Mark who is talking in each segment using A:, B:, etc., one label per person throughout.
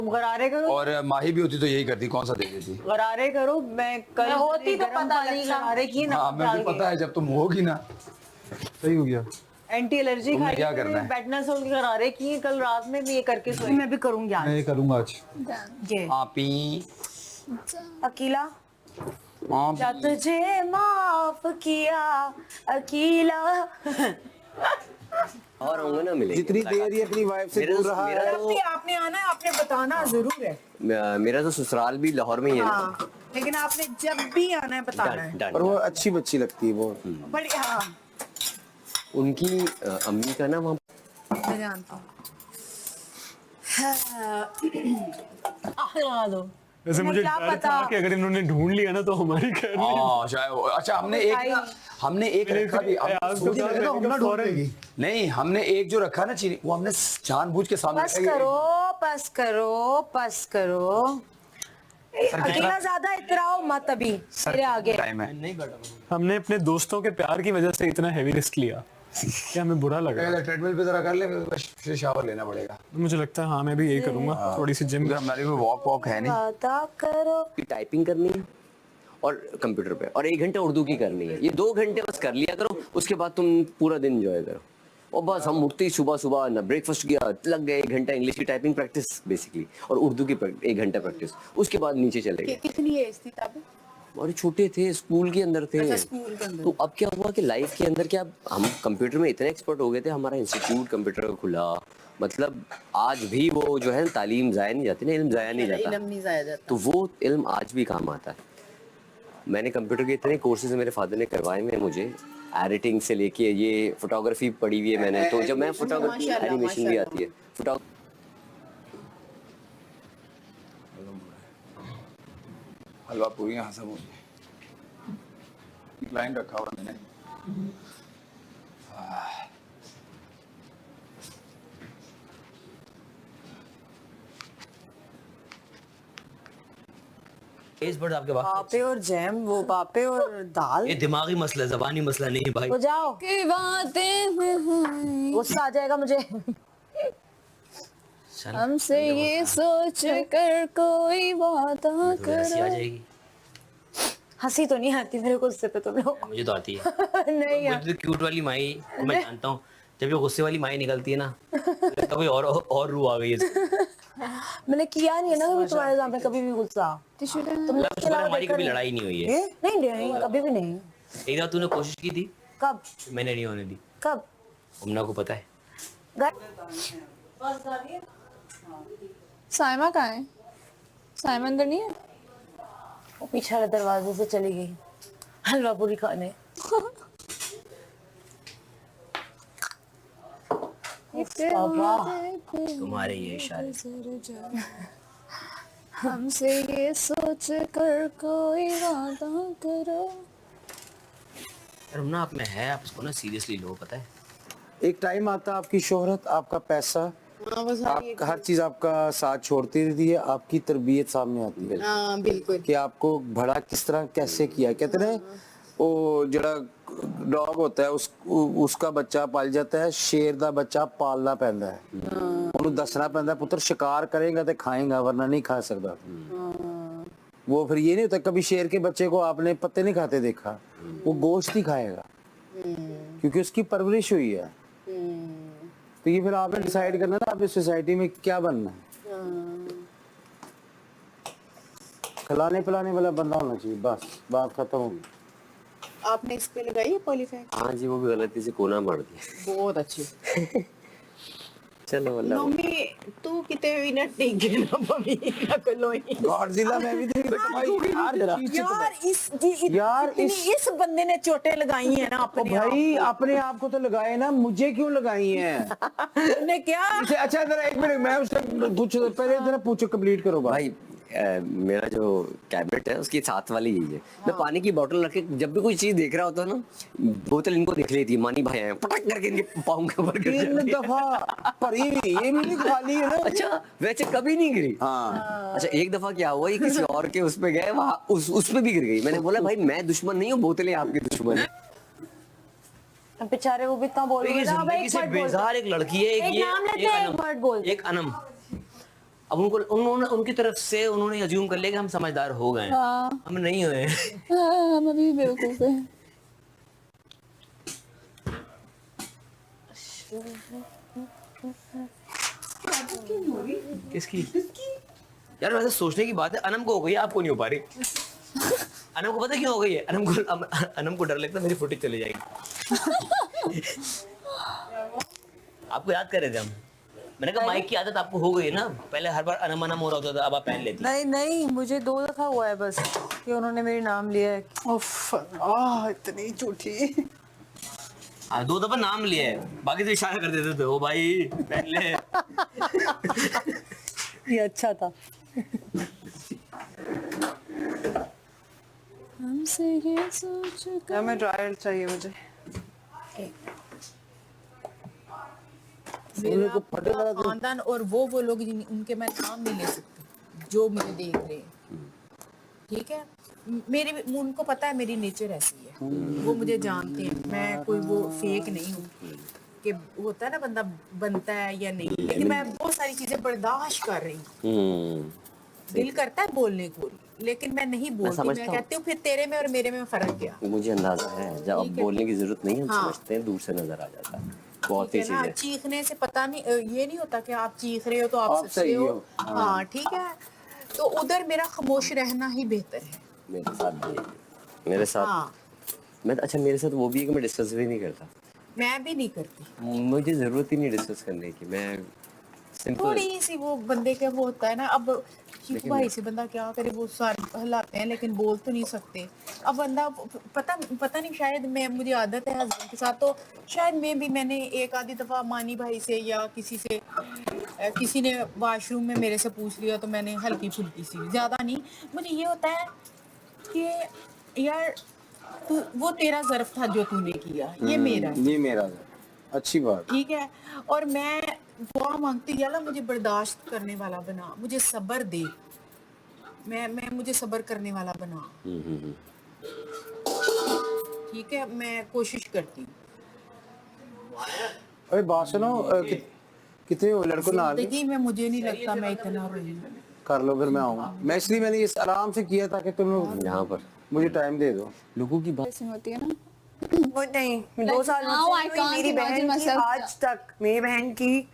A: गरारे करो।
B: और माही भी होती तो यही करती, कौन सा दे देती।
A: गरारे करो, मैं कल
C: होती तो पता नहीं
A: गरारे की ना।
B: हाँ मुझे पता है, जब तुम होगी ना। सही हो गया।
A: एंटी एलर्जी
B: तुमने
A: खाई
B: क्या करना है?
A: बेटनासोल की गरारे की कल रात में भी ये करके सोई। मैं भी करूंगी आज।
B: मैं ये करूंगा आज।
A: ये
B: आपी
A: अकीला
B: आप
A: क्या तुझे माफ किया अकीला।
D: और होंगे ना मिलेंगे।
E: जितनी देर ये अपनी वाइफ से दूर रहा है,
A: आपने आना है, आपने बताना जरूर है।
D: मेरा तो ससुराल भी लाहौर में ही है ना।
A: हाँ, लेकिन आपने जब भी आना है बताना है।
D: डन
E: और वो अच्छी बच्ची लगती है वो।
A: बड़ी हाँ
D: उनकी अम्मी का ना वहाँ
A: मैं जानता हूँ। लगा दो।
F: वैसे मुझे
A: क्या
F: डर
A: पता?
F: था कि अगर इन्होंने ढूंढ लिया ना तो हमारी खैर नहीं।
B: हाँ शायद। अच्छा हमने एक रखा भी,
F: मुझे लगा था हम ना ढूंढेगी।
B: नहीं हमने एक जो रखा ना चीनी, वो हमने जानबूझ के सामने
C: बस
B: रखा।
C: करो बस करो बस करो। अकेला ज्यादा इतराओ मत अभी मेरे आगे।
B: टाइम है।
F: हमने अपने दोस्तों के प्यार की वजह से इतना हैवी रिस्क लिया कि हमें बुरा लगा।
B: ट्रेडमिल पे जरा कर ले, फिर शावर लेना पड़ेगा।
F: मुझे लगता है हाँ मैं भी यही करूंगा, थोड़ी सी जिम।
B: हमारी कोई वॉक है नहीं।
C: वादा करो।
D: टाइपिंग करनी है और कंप्यूटर पे, और 1 घंटा उर्दू की करनी है। ये 2 घंटे बस कर लिया करो, उसके बाद तुम पूरा दिन एंजॉय करो। और बस हम उठते ही सुबह सुबह ना ब्रेकफास्ट किया, लग गए 1 घंटा इंग्लिश की टाइपिंग प्रैक्टिस बेसिकली, और उर्दू की 1 घंटा प्रैक्टिस, उसके बाद नीचे चले गए।
A: कितनी एज थी तब?
D: और छोटे थे, स्कूल के अंदर थे।
A: अच्छा, स्कूल के अंदर।
D: तो अब क्या हुआ कि लाइफ के अंदर क्या, हम कंप्यूटर में इतने एक्सपर्ट हो गए थे, हमारा इंस्टीट्यूट कंप्यूटर का खुला। मतलब आज भी वो जो है तालीम जाया नहीं जाती ना, इल्म जाया नहीं जाता।
A: इल्म नहीं जाया जाता।
D: तो वो इल्म आज भी काम आता है। मैंने कंप्यूटर के इतने कोर्सेज मेरे फादर ने करवाए में मुझे, एडिटिंग से लेके ये फोटोग्राफी पढ़ी हुई है मैंने। तो जब मैं फोटोग्राफी, एनिमेशन भी आती है,
B: हलवा पूरी यहाँ सब लाइन रखा हुआ मैंने।
G: एज बढ़ आपके पास।
A: पापे और जैम, वो पापे और दाल।
G: ये दिमागी मसला, जबानी मसला नहीं है भाई।
C: हो जाओ की बातें गुस्सा आ जाएगा मुझे। हमसे ये सोच कर कोई वादा
G: हंसी आ
C: करो।
G: जाएगी।
C: हंसी तो नहीं आती मेरे गुस्से पे तुम लोग।
G: मुझे तो आती है।
C: नहीं यार।
G: मुझे तो क्यूट वाली माई को मैं जानता हूँ, जब ये गुस्से वाली माई निकलती है ना, लगता कोई और रूह आ गई है।
C: मैंने किया नहीं है ना कभी तुम्हारे सामने कभी भी गुस्सा। तुम लोग के अलावा
G: हमारी
C: देखा
G: कभी
C: नहीं।
G: लड़ाई नहीं हुई है।
C: नहीं नहीं कभी भी नहीं।
G: एक बार तूने कोशिश की थी,
C: कब
G: मैंने नहीं होने दी।
C: कब
G: उमना को पता है।
H: साइमा कहाँ है? साइमा अंदर नहीं है?
C: वो पीछे वाले दरवाजे से चली गई हलवा पूरी खाने।
G: तुम्हारे ये इशारे।
H: हमसे ये सोच कर कोई वादा करो।
G: उमना आप में है, आप उसको ना सीरियसली लो, पता है।
E: एक टाइम आता आपकी शोहरत, आपका पैसा, आप हर चीज आपका साथ छोड़ती रहती है, आपकी तरबियत सामने आती है।
A: हाँ बिल्कुल।
E: कि आपको बड़ा किस तरह कैसे किया। कहते हैं वो जड़ा डॉग होता है उसका बच्चा पाल जाता है, शेर दा बच्चा पालना पैंदा है। उन्हें दसना पैंदा पुत्र शिकार करेगा तो खाएगा वरना नहीं खा सकता। वो फिर ये नहीं होता कभी शेर के बच्चे को आपने पत्ते नहीं खाते देखा, वो गोश्त ही खाएगा क्योंकि उसकी परवरिश हुई है। तो ये फिर आपने डिसाइड करना ना आप इस सोसाइटी में क्या बनना है। खिलाने पिलाने वाला बंदा होना चाहिए, बस बात खत्म होगी।
A: आपने इस पे लगाई है पॉलीफैक?
D: हाँ जी, वो भी गलती से कोना मार दिया।
A: बहुत अच्छी।
D: चलो वल्लाह
A: मम्मी तू कितने मिनट टिक गए ना मम्मी ना कोई।
E: गॉडजिला में भी देख
A: यार इस बंदे ने चोटें लगाई हैं ना अपने
E: भाई अपने आप को तो लगाए ना, मुझे क्यों लगाई हैं?
A: तुमने क्या?
E: अच्छा जरा 1 मिनट मैं उससे पूछो, पहले जरा पूछो, कंप्लीट करो बात।
D: भाई मेरा जो कैबिनेट है उसकी साथ वाली यही है। मैं पानी की बोतल रख के जब भी कोई चीज देख रहा होता है ना, बोतल इनको दिख लेती है, मानी भाई आए पटक करके इनके पाँव के ऊपर गिर
E: 3
D: जाती है।
E: दफा भरी हुई, ये भी नहीं खाली है ना।
D: अच्छा वैसे कभी नहीं गिरी।
E: हाँ
D: अच्छा एक दफा क्या हुआ, ये किसी और के उस पे गए, वहाँ उस पे भी गिर गई। मैंने बोला भाई मैं दुश्मन नहीं हूँ, बोतलें आपकी दुश्मन है।
C: बेचारे वो भी इतना बोल रहे हैं।
G: जिंदगी से बेजार एक लड़की है,
C: एक नाम लेते हैं, एक वर्ड बोल।
G: एक अनम। अब उन्होंने उनकी तरफ से उन्होंने अज्यूम कर लिया कि हम समझदार हो गए हैं।
H: हाँ
G: हम नहीं हुए।
H: हाँ, हम अभी भी बेवकूफ हैं।
G: किसकी? यार वैसे सोचने की बात है, अनम को हो गई है, आपको नहीं हो पा रही। अनम को पता है क्यों हो गई है? अनम को डर लगता है मेरी फुटेज चली जाएगी। आपको याद कर रहे थे हम। मैंने कहा माइक की आदत आपको हो गई है ना, पहले हर बार अनम अनम हो रहा होता था, अब आप पहन लेती।
C: नहीं नहीं, मुझे 2 दफा हुआ है बस कि उन्होंने मेरे नाम लिया है।
A: उफ, इतनी झूठी।
G: हाँ 2 दफा नाम लिया है, बाकी तो इशारा कर देते थे, ओ भाई पहन ले।
C: ये अच्छा था।
H: हमसे ये सोच कर
C: मैं ड्रायर चाहिए मुझे।
A: मेरा पूरा खानदान और वो लोग उनके मैं नाम नहीं ले सकती जो मुझे देख रहे हैं, ठीक है। मेरी उनको पता है मेरी नेचर ऐसी है, वो मुझे जानते हैं, मैं कोई वो फेक नहीं हूँ कि होता है ना बंदा बनता है या नहीं, लेकिन मैं बहुत सारी चीजें बर्दाश्त कर रही हूँ। दिल करता है बोलने को, लेकिन मैं नहीं बोलती। मैं कहती हूँ फिर तेरे में और मेरे में फर्क क्या।
D: मुझे अंदाजा है, जब अब बोलने की जरूरत नहीं है, हम समझते हैं, दूर से नजर आ जाता है बहुत ही चीजें।
A: चीखने से पता नहीं, ये नहीं होता कि आप चीख रहे हो तो आप सच्चे हो। हाँ ठीक है, तो उधर मेरा खामोश रहना ही बेहतर है।
D: मेरे साथ भी, मेरे साथ मैं अच्छा, मेरे साथ वो भी है कि मैं डिस्कस भी नहीं करता।
A: मैं भी नहीं करती,
D: मुझे जरूरत ही नहीं डिस्कस करने की। मैं सिंपल
A: थोड़ी सी वो बंदे के वो होता है ना, अब चीकू भाई से बंदा क्या करे, वो सारे हलाते हैं लेकिन बोल तो नहीं सकते। अब बंदा पता नहीं, शायद मुझे आदत है हस्बैंड के साथ, तो शायद मैंने एक आधी दफा मानी भाई से या किसी ने वॉशरूम में मेरे से पूछ लिया तो मैंने हल्की फुल्की सी, ज्यादा नहीं। मुझे ये होता है कि यार वो तेरा ज़र्फ था जो तूने किया, ये मेरा है,
E: ये मेरा है। अच्छी बात।
A: ठीक है। और मैं दुआ मांगती या अल्लाह मुझे बर्दाश्त करने वाला बना, मुझे सब्र दे, मैं मुझे सब्र करने वाला बना, ठीक है। मैं कोशिश करती हूँ।
E: अरे बात सुनो, कितने हो लड़कों ना
A: जिंदगी में मुझे नहीं लगता मैं इतना रोई हूँ।
E: कर लो, फिर मैं आऊंगा। मैं इसलिए मैंने इस आराम से किया था कि तुम
D: यहाँ पर
E: मुझे टाइम दे दो।
D: लोगों की बात
H: ऐसी होती है ना।
I: वो नहीं, 2 साल
H: now I
I: मुझसे
H: can't
I: मेरी बहन
H: imagine
I: की
H: myself-
I: आज तक, मेरी बहन की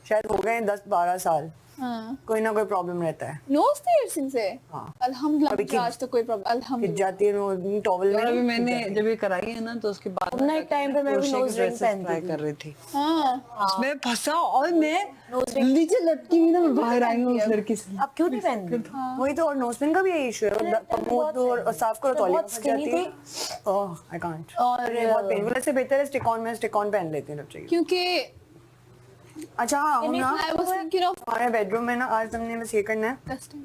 I: शायद हो गए 10-12 साल,
H: हाँ
I: कोई ना कोई प्रॉब्लम रहता है।
H: नोज पियर्सिंग से
I: हाँ।
H: अल्हम्दुलिल्लाह
I: अभी
H: मुझे आज तक कोई प्रॉब्लम
I: खिंच
H: अल्हम्दुलिल्लाह।
I: जाती है नो टॉवल में।
C: अभी मैंने जब ये कराई है ना तो उसके बाद
I: ना एक टाइम पे मैं भी नोज रिंग पहनती थी।
C: कर रही थी,
H: हाँ
C: उसमें फंसा और मैं नीचे लटकी हुई ना, मैं बाहर आई हूँ उस लड़की से।
I: अब क्यों नहीं पहनती? वही तो, और नोज पिन का भी यही इशू है, मुंह तो और साफ करो तो
A: बहुत
I: फंस
A: skinny
I: जाती है। ओह आई कांट,
H: और
I: ये बहुत पेनफुल है। इससे बेहतर है स्टिक ऑन, में स्टिक ऑन पहन लेती हूँ जब चाहिए।
H: क्योंकि
I: अच्छा हाँ, हम ना
H: I was thinking of
I: हमारे बेडरूम में ना आज हमने बस ये करना है,
H: dusting.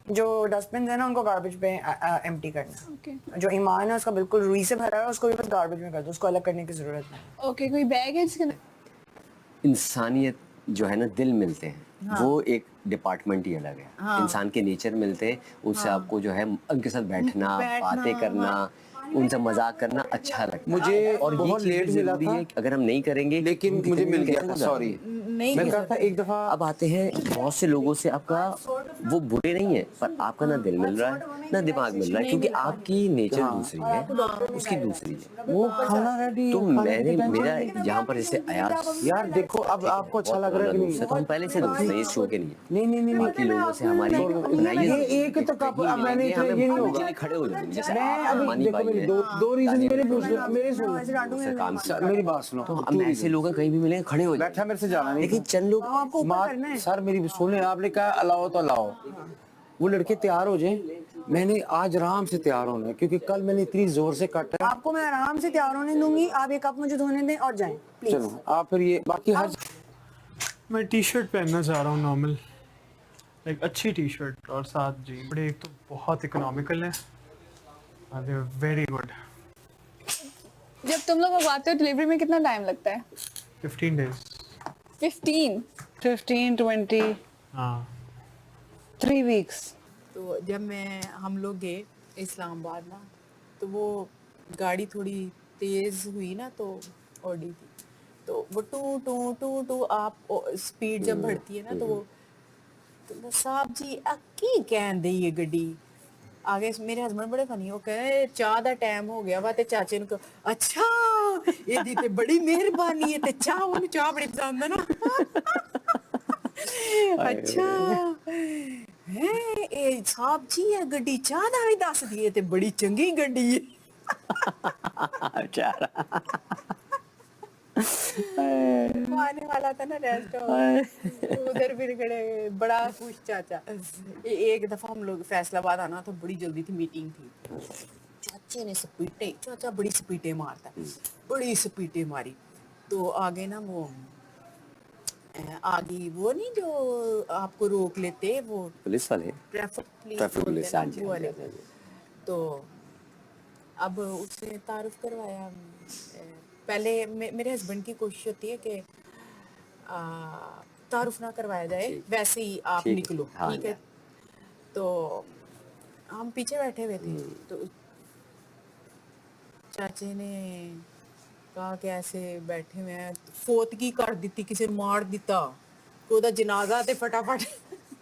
I: जो डस्टबिन है ना उनको गार्बेज पे एम्प्टी करना है।
H: Okay.
I: जो ईमान है उसका बिल्कुल रुई से भरा है, उसको भी बस गार्बेज में कर दो, उसको अलग करने की जरूरत नहीं।
H: Okay, कोई बैग है जिसके
D: इंसानियत जो है ना, दिल मिलते हैं, वो एक डिपार्टमेंट ही अलग है। इंसान के नेचर मिलते हैं, उससे आपको जो है उनके साथ बैठना, बातें करना, उनसे मजाक करना अच्छा लगता है।
E: मुझे
D: और
E: बहुत
D: ये
E: लेट
D: चीज़
E: मिला
D: जरूरी
E: था,
D: है कि अगर हम नहीं करेंगे,
E: लेकिन
D: उनकी
E: मुझे
D: कमी
E: मिल गया
D: कैसे
E: था।
D: गुजारेंगे?
E: सॉरी,
A: नहीं
E: मैं करता एक दफा।
D: अब आते हैं, बहुत से लोगों से आपका वो बुरे नहीं है, पर आपका ना दिल मिल रहा है ना दिमाग मिल रहा है, क्योंकि आपकी नेचर दूसरी है, उसकी दूसरी है।
E: वो खाना रेडी
D: तो मेरा यहाँ पर जैसे अयाज,
E: यार देखो, अब आपको अच्छा लग रहा है कि नहीं?
D: तो हम पहले से दोस्त हैं, इस शो के नहीं।
E: नहीं
D: बाकी लोगों से हमारी
E: ये एक तो कप, अब मैंने ये नहीं होगा।
D: खड़े हो जाएंगे, जैसे
E: मैं
D: आप
E: अभी
D: मानी
E: देखो,
D: भाई
E: मेरी
D: हैं,
E: दो रीजन मेरे पूछ लो, मेरे
D: से
E: सुनो,
D: काम
E: मेरी बात सुनो।
D: तो हम ऐसे लोग हैं, कहीं भी मिलेंगे खड़े हो जाएंगे।
E: बैठा मेरे से जाना नहीं,
D: लेकिन चंद लोग
I: आपको ऊपर करना है।
E: सर मेरी सुने, आपने कहा अलाओ तो अलाओ, वो लड़के तैयार हो जाए। मैंने आज आराम से तैयार होना है, क्योंकि कल मैंने इतनी जोर से काटा है।
I: आपको मैं आराम से तैयार होने दूंगी, आप ये कप मुझे धोने दें और जाएं प्लीज।
E: चलो आप फिर ये बाकी हर
F: मैं टी शर्ट पहनना चाह रहा हूँ नॉर्मल, एक अच्छी टी शर्ट और साथ जीन। बड़े एक तो बहुत इकोनॉमिकल है, वेरी गुड।
H: जब तुम लोग मंगवाते हो डिलीवरी में कितना टाइम लगता है?
F: 15 days।
H: 15?
C: 15, 20,
F: हाँ
C: 3 weeks।
A: तो जब हम लोग गए इस्लामाबाद ना, तो वो गाड़ी थोड़ी तेज हुई ना, तो ऑडी थी, तो वो टू टू टू टू आप स्पीड जब बढ़ती है ना तो वो तो साहब जी की कहते ये गड्डी आगे मेरे हस्बैंड बड़े फनी हो कहे चाह दा टाइम हो गया वा ते चाचे नु कहो अच्छा एदी ते बड़ी मेहरबानी है ते चाह ओनु चाह बड़ी पसंद है ना अच्छा है ए साहब जी ये गड्डी चाह दा भी दस दिए ते बड़ी चंगी गड्डी है आने वाला था ना रेस्ट उधर फिर खड़े बड़ा खुश चाचा एक दफा हम लोग फैसलाबाद आना था बड़ी जल्दी थी मीटिंग थी चाचे ने स्पीटे चाचा बड़ी स्पीटे मारता बड़ी स्पीटे मारी तो आगे ना वो आगे वो नहीं जो आपको रोक लेते वो
D: पुलिस वाले
A: ट्रैफिक
D: ट्रैफिक पुलिस, हाँ जी,
A: वो वाले।
D: हाँ जी, हाँ जी।
A: तो अब उसने तारुफ करवाया पहले मेरे हस्बैंड की कोशिश होती है कि तारुफ ना करवाया जाए वैसे ही आप
D: ठीक है,
A: निकलो
D: हाँ
A: ठीक है तो हम पीछे बैठे हुए थे तो चाचे ने कहा कि ऐसे बैठे हुए हैं फोत की कर दी किसी ने मार दिता तो ओदा जनाजा ते फटाफट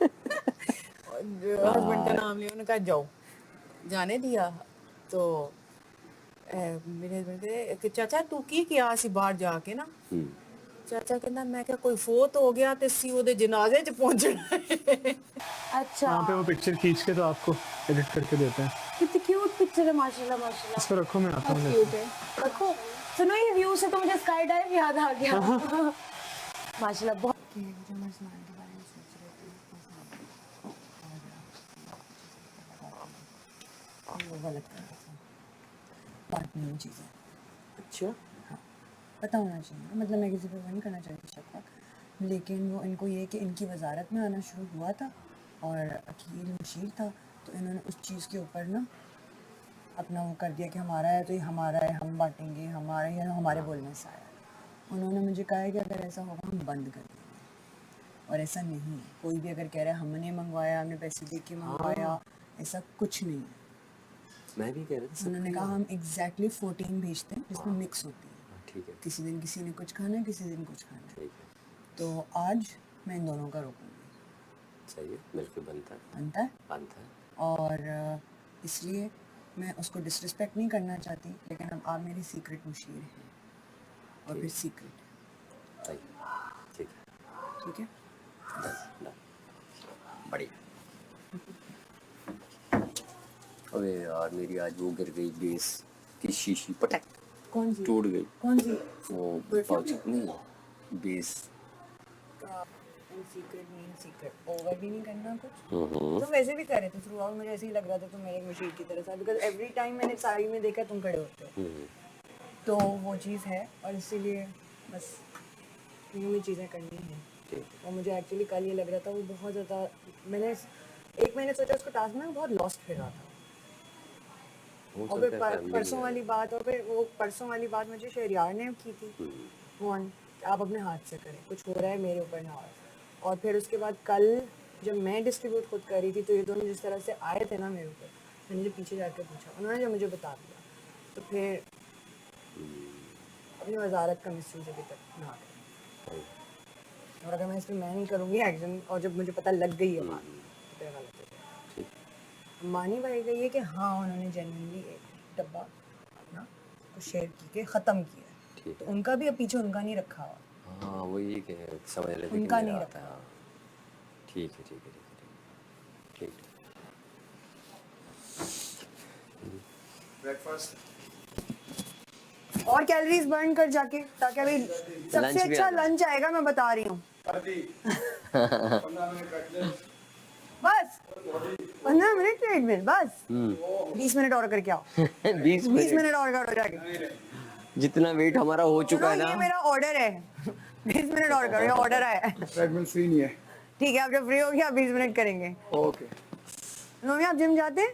A: हस्बैंड का नाम लिया उन्होंने कहा जाओ जाने दिया तो मेरे हस्बैंड कहे कि चाचा तू की किया सी बाहर जाके ना चाचा कहना मैं क्या कोई फोत हो गया ते सी ओदे जनाजे च पहुंचना है।
C: अच्छा
F: वहाँ पे वो पिक्चर खींच के तो आपको एडिट करके देते हैं।
C: कितनी क्यूट पिक्चर है माशाल्लाह माशाल्लाह।
F: इसको रखो, मैं आता हूँ।
C: क्यूट है देखो सुनो ये व्यू से तो मुझे स्काई डाइव याद आ गया माशाल्लाह बहुत
I: बात नहीं चीज़ें
D: अच्छा
I: पता होना चाहिए मतलब मैं किसी पर वो नहीं करना चाहती शक लेकिन वो इनको ये कि इनकी वजारत में आना शुरू हुआ था और अकील मुशीर था तो इन्होंने उस चीज़ के ऊपर ना अपना वो कर दिया कि हमारा है तो ये हमारा है हम बांटेंगे हमारा है हमारे बोलने से आया उन्होंने मुझे कहा है कि अगर ऐसा होगा हम बंद कर देंगे और ऐसा नहीं है कोई भी अगर कह रहा है हमने मंगवाया हमने पैसे दे के मंगवाया ऐसा कुछ नहीं है
D: मैं भी कह रहा था
I: उन्होंने कहा हम एग्जैक्टली 14 भेजते हैं जिसमें मिक्स होती है
D: ठीक है
I: किसी दिन किसी ने कुछ खाना है किसी दिन कुछ खाना है
D: ठीक है
I: तो आज मैं इन दोनों का रोकूंगी
D: चाहिए मिलकर बनता है
I: बनता है
D: बनता है
I: और इसलिए मैं उसको डिसरिस्पेक्ट नहीं करना चाहती लेकिन अब आप मेरी सीक्रेट मुशीर हैं और फिर सीक्रेट
D: चाहिए ठीक है
I: ठीक है
D: बढ़िया अबे यार मेरी आज वो गिर गई बेस की शीशी पटक
I: कौन सी
D: टूट गई
I: कौन सी
D: वो पाउच नहीं बेस
I: सीक्रेट नहीं सीक्रेट ओवर भी नहीं करना कुछ तो वैसे भी कर रहे थे थ्रू आउट मुझे ऐसे ही लग रहा था तुम मेरे एक मशीन की तरह था बिकॉज एवरी टाइम मैंने साड़ी में देखा तुम खड़े होते हो तो वो चीज़ है और इसीलिए बस यूँ भी चीज़ें करनी है और मुझे एक्चुअली कल ये लग रहा था वो बहुत ज़्यादा मैंने एक महीने सोचा उसको टास्क में बहुत लॉस्ट फिर रहा था और फिर परसों वाली बात और फिर वो परसों वाली बात मुझे शहरियार ने की थी वन आप अपने हाथ से करें कुछ हो रहा है मेरे ऊपर ना हो और फिर उसके बाद कल जब मैं डिस्ट्रीब्यूट खुद कर रही थी तो ये दोनों जिस तरह से आए थे ना मेरे ऊपर मैंने जब पीछे जाकर पूछा उन्होंने जब मुझे बता दिया तो फिर अपनी वजारत का मिसयूज अभी तक ना करें और अगर मैं इस पर मैं नहीं करूँगी एक्शन और जब मुझे पता लग गई है बात तो फिर गलत हो जाएगा मानी भाई गई है कि हाँ उन्होंने जेन्युइनली एक डब्बा अपना को शेयर की के ख़त्म किया तो उनका भी अब पीछे उनका नहीं रखा हुआ
D: हाँ वो ये कि समझ रहे थे
I: उनका नहीं रखा
D: ठीक है ठीक है ठीक है
I: और कैलोरीज बर्न कर जाके ताकि अभी सबसे
D: लंच भी
I: अच्छा
D: आना।
I: लंच आएगा मैं बता रही हूँ बस 15 मिनट वेट में बस 20 मिनट और करके आओ
D: 20
I: 20 मिनट और करो जाके
D: जितना वेट हमारा हो चुका है
I: सुनो, ये
D: ना
I: मेरा ऑर्डर है 20 मिनट और करो ये ऑर्डर आया है
E: ट्रेडमिल फ्री नहीं है
I: ठीक है आप जब फ्री हो गया 20 मिनट करेंगे
E: ओके
I: नोमी आप जिम जाते हैं